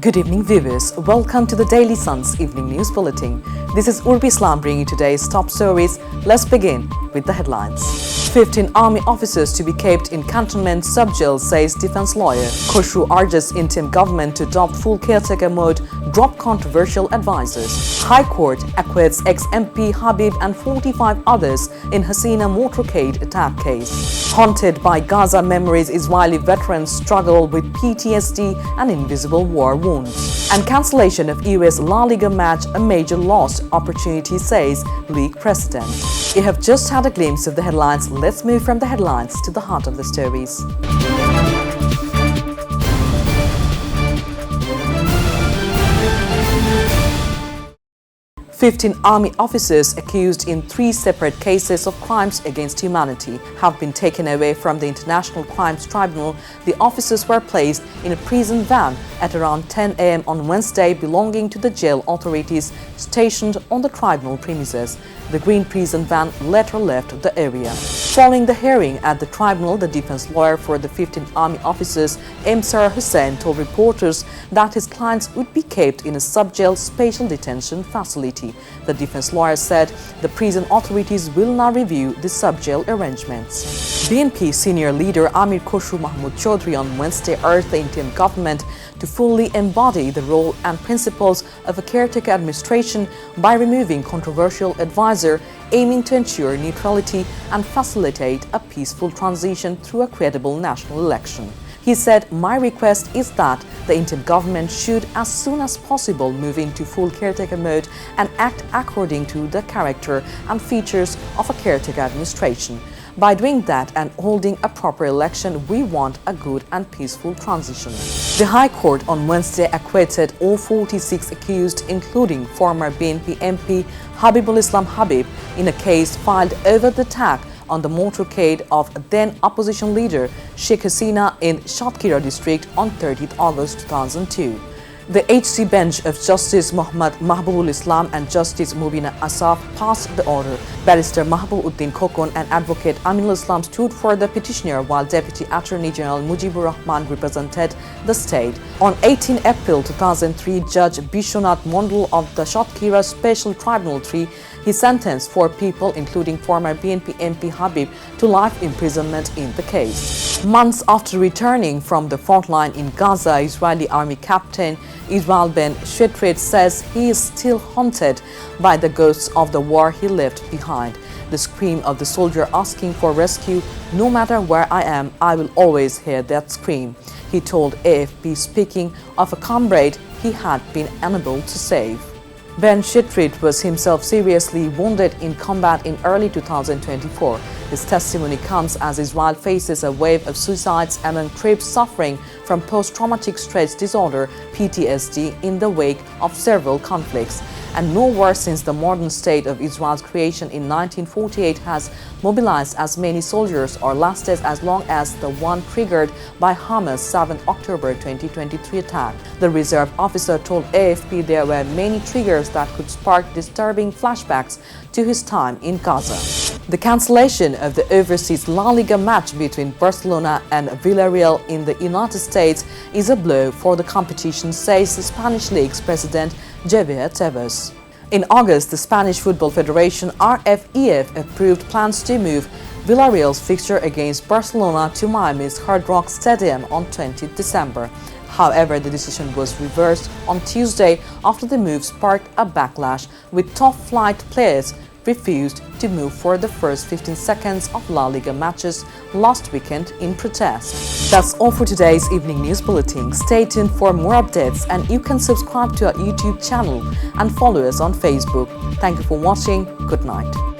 Good evening viewers, welcome to the Daily Sun's Evening News Bulletin. This is Urbi Islam bringing today's top stories. Let's begin with the headlines. 15 army officers to be kept in cantonment sub-jail, says defense lawyer. Khosrow urges interim government to adopt full caretaker mode, drop controversial advisors. High Court acquits ex-MP Habib and 45 others in Hasina motorcade attack case. Haunted by Gaza memories, Israeli veterans struggle with PTSD and invisible war wounds. And cancellation of US La Liga match a major lost opportunity, says league president. You have just had a glimpse of the headlines. Let's move from the headlines to the heart of the stories. 15 army officers accused in 3 separate cases of crimes against humanity have been taken away from the International Crimes Tribunal. The officers were placed in a prison van at around 10 a.m. on Wednesday, belonging to the jail authorities stationed on the tribunal premises. The green prison van later left the area. Following the hearing at the tribunal, the defense lawyer for the 15 army officers, Sarah Hussain, told reporters that his clients would be kept in a sub-jail special detention facility. The defense lawyer said the prison authorities will now review the sub-jail arrangements. BNP senior leader Amir Khosrow Mahmood Chaudhry on Wednesday urged the interim government to fully embody the role and principles of a caretaker administration by removing controversial advisor, aiming to ensure neutrality and facilitate a peaceful transition through a credible national election. He said, "My request is that the interim government should as soon as possible move into full caretaker mode and act according to the character and features of a caretaker administration. By doing that and holding a proper election, we want a good and peaceful transition." The High Court on Wednesday acquitted all 46 accused, including former BNP MP Habibul Islam Habib, in a case filed over the attack on the motorcade of then opposition leader Sheikh Hasina in Shatkhira district on 30th August 2002. The HC bench of Justice Muhammad Mahbubul Islam and Justice Mubina Asaf passed the order. Barrister Mahbubuddin Khokon and Advocate Aminul Islam stood for the petitioner, while Deputy Attorney General Mujibur Rahman represented the state. On 18 April 2003, Judge Bishwanath Mondal of the Shatkhira Special Tribunal 3 he sentenced 4 people, including former BNP MP Habib, to life imprisonment in the case. Months after returning from the front line in Gaza, Israeli Army Captain Israel Ben Shetrit says he is still haunted by the ghosts of the war he left behind. The scream of the soldier asking for rescue, "No matter where I am, I will always hear that scream," he told AFP, speaking of a comrade he had been unable to save. Ben Shetrit was himself seriously wounded in combat in early 2024. His testimony comes as Israel faces a wave of suicides among troops suffering from post-traumatic stress disorder (PTSD) in the wake of several conflicts. And no war since the modern state of Israel's creation in 1948 has mobilized as many soldiers or lasted as long as the one triggered by Hamas' 7 October 2023 attack. The reserve officer told AFP there were many triggers that could spark disturbing flashbacks to his time in Gaza. The cancellation of the overseas La Liga match between Barcelona and Villarreal in the United States is a blow for the competition, says the Spanish League's president Javier Tebas. In August, the Spanish Football Federation RFEF approved plans to move Villarreal's fixture against Barcelona to Miami's Hard Rock Stadium on 20 December. However, the decision was reversed on Tuesday after the move sparked a backlash, with top-flight players refused to move for the first 15 seconds of La Liga matches last weekend in protest. That's all for today's Evening News Bulletin. Stay tuned for more updates, and you can subscribe to our YouTube channel and follow us on Facebook. Thank you for watching. Good night.